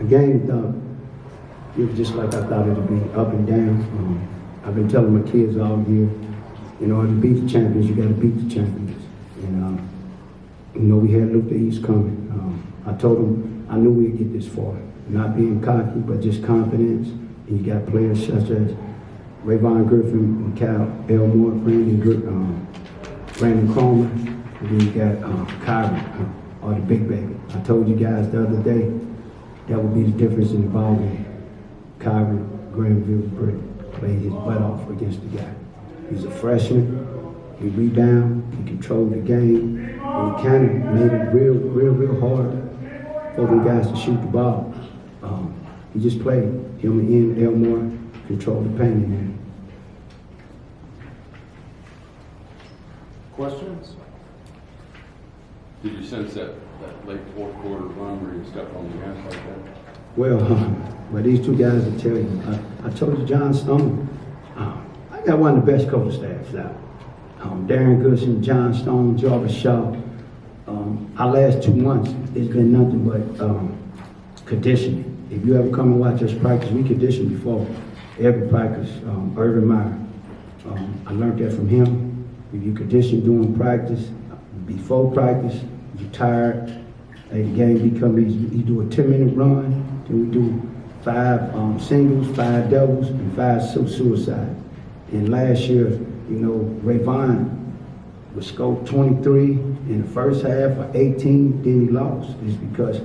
The game, it was just like I thought it would be, up and down. I've been telling my kids all year, in order to beat the champions, you got to beat the champions. And we had Luke the East coming. I told them I knew we'd get this far. Not being cocky, but just confidence. And you got players such as Rayvon Griffin, Cal Elmore, Brandon Cromer, and then you got Kyrie, or the big baby. I told you guys the other day that would be the difference in the ball game. Kyrie Granville Britt played his butt off against the guy. He's a freshman. He rebound. He controlled the game, and he kind of made it real hard for them guys to shoot the ball. He just played. Him and Ian Elmore controlled the paint in there. Questions? Did you sense that late fourth quarter run where you stepped on the gas like that? Well, these two guys will tell you. I told you, John Stone. I got one of the best coaching staffs out. Darren Goodson, John Stone, Jarvis Shaw. Our last 2 months, it's been nothing but conditioning. If you ever come and watch us practice, we condition before every practice. Irvin Meyer. I learned that from him. If you condition during practice, before practice, you're tired, the game become easy. You do a 10-minute run, then we do 5 singles, 5 doubles, and 5 suicides. And last year, Rayvon would score 23 in the first half or 18, then he lost. It's because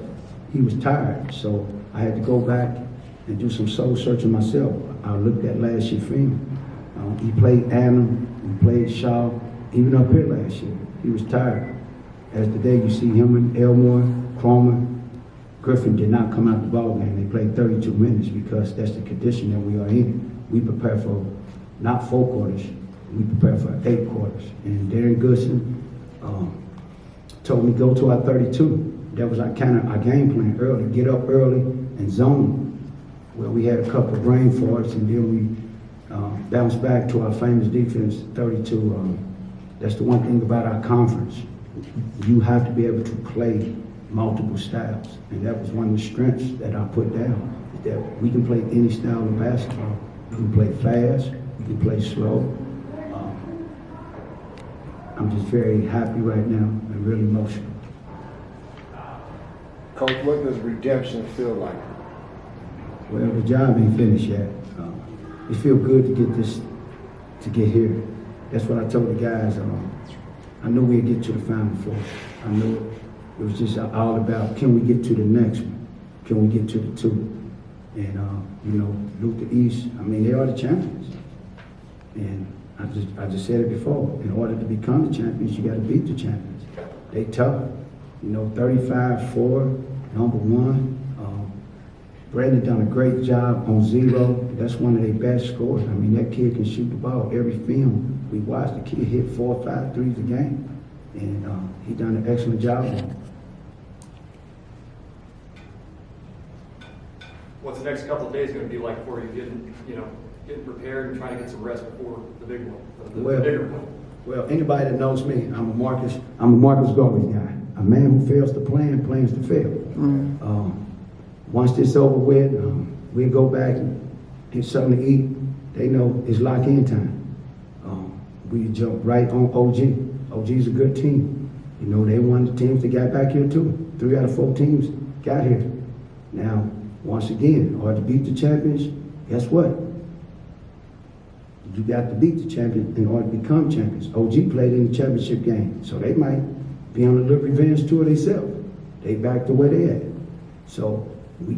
he was tired. So I had to go back and do some soul searching myself. I looked at last year's film. He played Adam, he played Shaw, even up here last year. He was tired. As today you see him and Elmore, Cromer, Griffin did not come out the ball game. They played 32 minutes because that's the condition that we are in. We prepare for not 4 quarters, we prepare for 8 quarters. And Darren Goodson told me go to our 32. That was our game plan early. Get up early and zone. Well, we had a couple of brain farts, and then we bounced back to our famous defense, 32. That's the one thing about our conference. You have to be able to play multiple styles, and that was one of the strengths that I put down, is that we can play any style of basketball. We can play fast, we can play slow. I'm just very happy right now and really emotional. Coach, what does redemption feel like? Well, the job ain't finished yet. It feels good to get here. That's what I told the guys. I knew we'd get to the Final Four. I knew it was just all about, can we get to the next one? Can we get to the 2? And Luke the East, they are the champions. And I just said it before. In order to become the champions, you got to beat the champions. They tough. 35-4, number 1. Brandon done a great job on 0. That's one of their best scores. That kid can shoot the ball. Every film we watched, the kid hit 4 or 5 threes a game. And he done an excellent job on it. What's the next couple of days going to be like for you getting prepared and trying to get some rest before the big one, the bigger one? Well, anybody that knows me, I'm a Marcus Garvey guy. A man who fails to plan, plans to fail. Once this over with, we'll go back and get something to eat. They know it's lock-in time. We jump right on OG. OG's a good team. They one of the teams that got back here too. 3 out of 4 teams got here. Now, once again, in order to beat the champions, guess what? You got to beat the champions in order to become champions. OG played in the championship game, so they might be on a little revenge tour themselves. They back to where they at. So we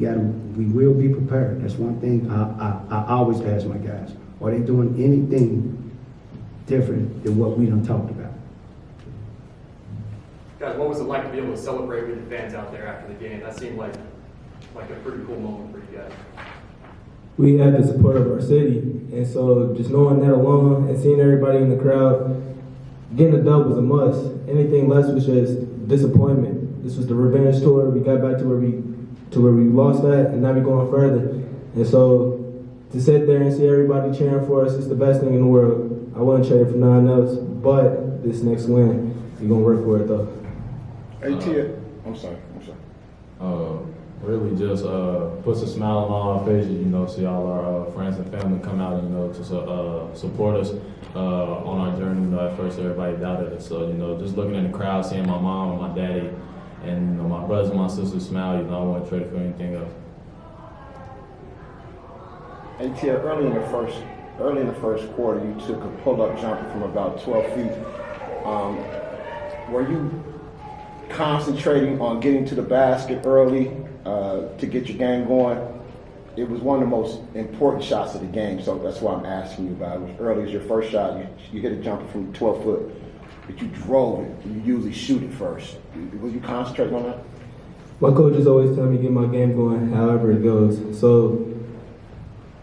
will be prepared. That's one thing I always ask my guys. Are they doing anything different than what we done talked about? Guys, what was it like to be able to celebrate with the fans out there after the game? That seemed like a pretty cool moment for you guys. We had the support of our city, and so just knowing that alone and seeing everybody in the crowd, getting a dub was a must. Anything less was just disappointment. This was the revenge tour. We got back to where we lost at, and now we're going further. And so to sit there and see everybody cheering for us is the best thing in the world. I wouldn't trade it for nothing else, but this next win, we're gonna work for it though. AT, I'm sorry. Really just puts a smile on all our faces, you know, see all our friends and family come out, you know, to support us on our journey. You know, at first everybody doubted us. So, you know, just looking in the crowd, seeing my mom and my daddy and, you know, my brothers and my sisters smile, you know, I wouldn't trade it for anything else. And Tia, early in the first quarter, you took a pull-up jumper from about 12 feet. Were you concentrating on getting to the basket early to get your game going? It was one of the most important shots of the game, so that's why I'm asking you about it. It was early as your first shot. You hit a jumper from 12 foot, but you drove it. You usually shoot it first. Was you concentrating on that? My coaches always tell me to get my game going however it goes. So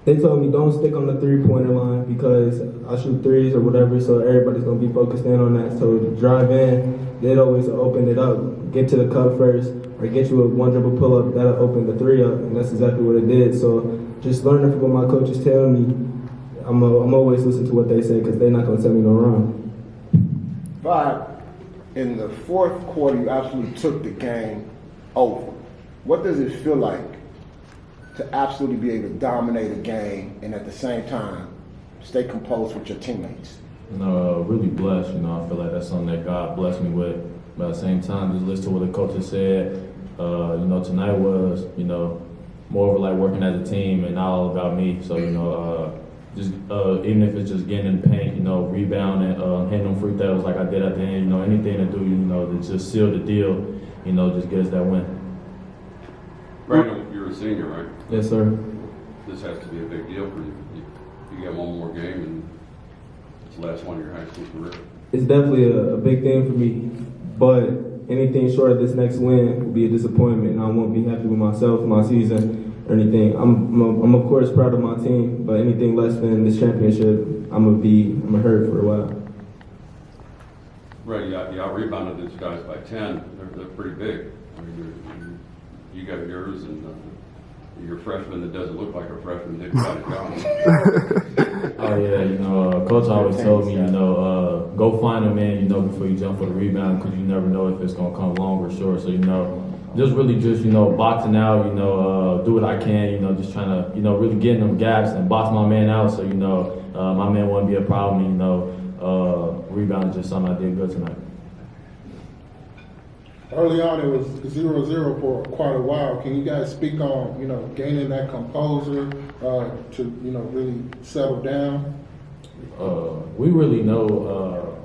they told me don't stick on the three-pointer line because I shoot threes or whatever, so everybody's going to be focused in on that. So to drive in, they'd always open it up. Get to the cup first or get you a one dribble pull-up. That'll open the three up, and that's exactly what it did. So just learning from what my coaches tell me, I'm always listening to what they say because they're not going to tell me no wrong. But in the fourth quarter, you absolutely took the game over. What does it feel like to absolutely be able to dominate a game and at the same time stay composed with your teammates? You know, really blessed, you know, I feel like that's something that God blessed me with. But at the same time, just listen to what the coaches said. You know, tonight was, you know, more of like working as a team and not all about me. So, you know, just even if it's just getting in the paint, you know, rebounding, hitting them free throws like I did at the end, you know, anything to do, you know, to just seal the deal, you know, just get us that win. Brandon, you're a senior, right? Yes, sir. This has to be a big deal for you. You got one more game and it's the last one of your high school career. It's definitely a big thing for me, but anything short of this next win will be a disappointment, and I won't be happy with myself, my season, or anything. I'm of course proud of my team, but anything less than this championship, I'm gonna hurt for a while. Right, you out-rebounded these guys by 10. They're pretty big. I mean, you got yours, and your freshman that doesn't look like a freshman didn't got it down. Oh yeah, you know, coach always told me, you know, go find a man, you know, before you jump for the rebound, because you never know if it's gonna come long or short. So, you know, just you know, boxing out, you know, do what I can, you know, just trying to, you know, really get in them gaps and box my man out, so, you know, my man wouldn't be a problem. You know, rebound is just something I did good tonight. Early on, it was 0-0 for quite a while. Can you guys speak on, you know, gaining that composure to, you know, really settle down? We really know,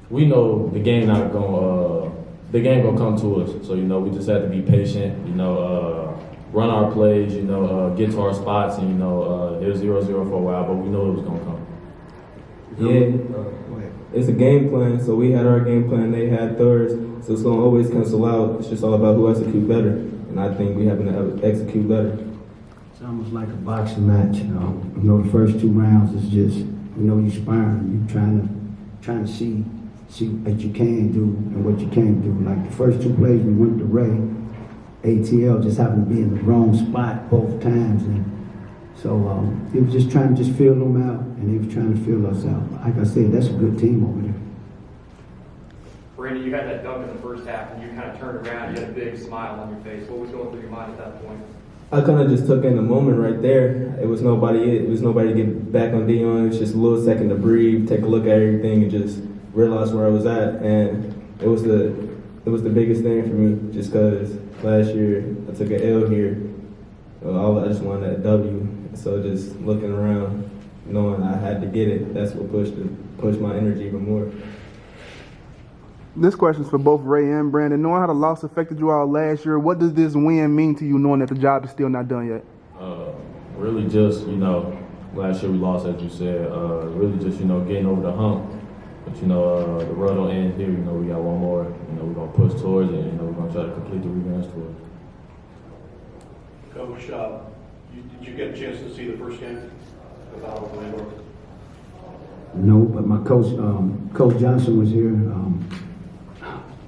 we know the game not gonna, the game gonna come to us. So, you know, we just have to be patient, you know, run our plays, you know, get to our spots, and, you know, it was 0-0 for a while, but we knew it was gonna come. Yeah, it's a game plan, so we had our game plan, they had theirs, so it's gonna always cancel out. It's just all about who execute better, and I think we happen to execute better. It's almost like a boxing match, you know. You know, the first 2 rounds is just, you know, you sparring, you trying to see what you can do and what you can't do. Like the first 2 plays we went to Ray, ATL just happened to be in the wrong spot both times, and so it was just trying to just feel them out, and they was trying to feel us out. Like I said, that's a good team over there. Brandon, you had that dunk in the first half, and you kind of turned around. You had a big smile on your face. What was going through your mind at that point? I kind of just took in the moment right there. It was nobody to get back on Dion. It was just a little second to breathe, take a look at everything, and just realize where I was at. And it was the biggest thing for me, just because last year I took an L here. I just wanted that W. So just looking around, knowing I had to get it, that's what pushed my energy even more. This question is for both Ray and Brandon. Knowing how the loss affected you all last year, what does this win mean to you, knowing that the job is still not done yet? Really just, you know, last year we lost, as you said. Really just, you know, getting over the hump. But, you know, the road don't end here. You know, we got one more. You know, we're going to push towards it. You know, we're going to try to complete the revenge tour. Coach, did you get a chance to see the first game of Orlando? No, but my coach, Coach Johnson was here.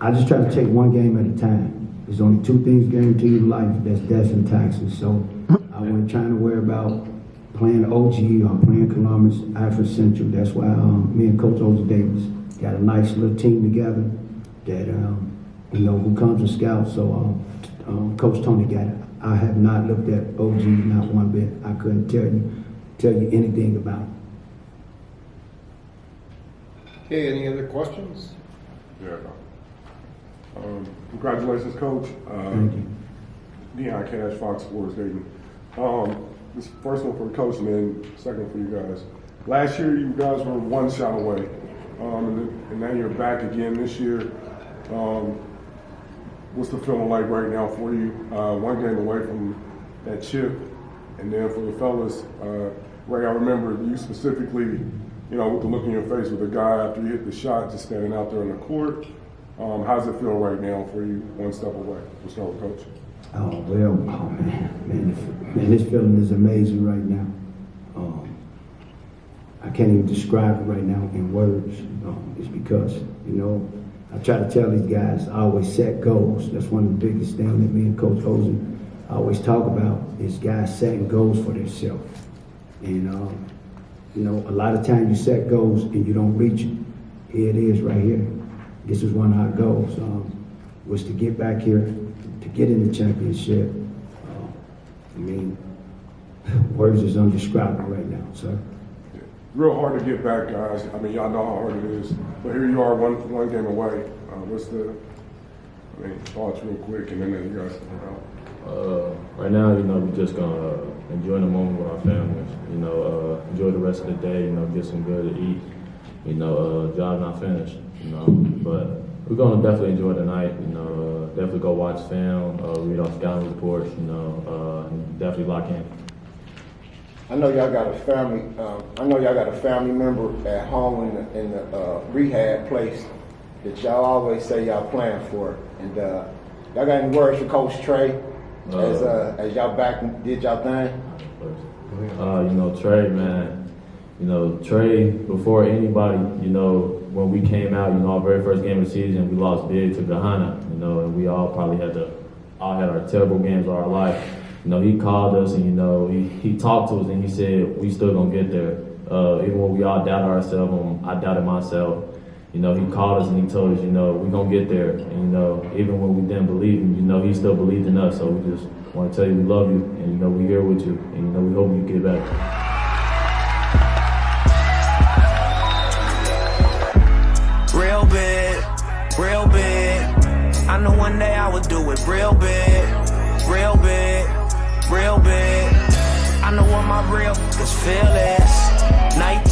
I just try to take one game at a time. There's only 2 things guaranteed in life, that's death and taxes. So I wasn't trying to worry about playing OG or playing Columbus, Alfred Central. That's why me and Coach Oza Davis got a nice little team together that, you know, who comes to scout. So Coach Tony got it. I have not looked at OG not one bit. I couldn't tell you anything about it. Okay, any other questions? Yeah. Congratulations, Coach. Thank you. Deion Cash, Fox Sports, Dayton. This first one for the coach, and then second for you guys. Last year, you guys were one shot away, and now you're back again this year. What's the feeling like right now for you? One game away from that chip, and then for the fellas, Ray, I remember you specifically, you know, with the look in your face with the guy after you hit the shot, just standing out there on the court. How's it feel right now for you, one step away? Let's start with Coach. Oh, well, oh, man, this feeling is amazing right now. I can't even describe it right now in words. It's because, you know, I try to tell these guys, I always set goals. That's one of the biggest things that me and Coach Hosen always talk about is guys setting goals for themselves. And, you know, a lot of times you set goals and you don't reach it. Here it is right here. This is one of our goals, was to get back here, to get in the championship. I mean, words is undescribable right now, sir. Real hard to get back, guys. I mean, y'all know how hard it is. But here you are, one game away. What's the thoughts real quick, and then you guys can out. Right now, you know, we're just gonna enjoy the moment with our families. You know, enjoy the rest of the day. You know, get some good to eat. You know, job not finished. You know, but we're gonna definitely enjoy the night. You know, definitely go watch film, read our scouting reports. You know, and definitely lock in. I know y'all got a family. I know y'all got a family member at home in the rehab place that y'all always say y'all playing for. And y'all got any words for Coach Trey as y'all back and did y'all thing? You know, Trey, man. You know, Trey, before anybody, you know, when we came out, you know, our very first game of the season, we lost big to Gahana, you know, and we all probably had our terrible games of our life. You know, he called us and, you know, he talked to us and he said, we still gonna get there. Even when we all doubted ourselves, I doubted myself. You know, he called us and he told us, you know, we gonna get there. And, you know, even when we didn't believe him, you know, he still believed in us. So we just want to tell you we love you and, you know, we're here with you. And, you know, we hope you get better. Real big, real big. I know one day I would do it real big, real big, real big. I know what my real is feel is. Night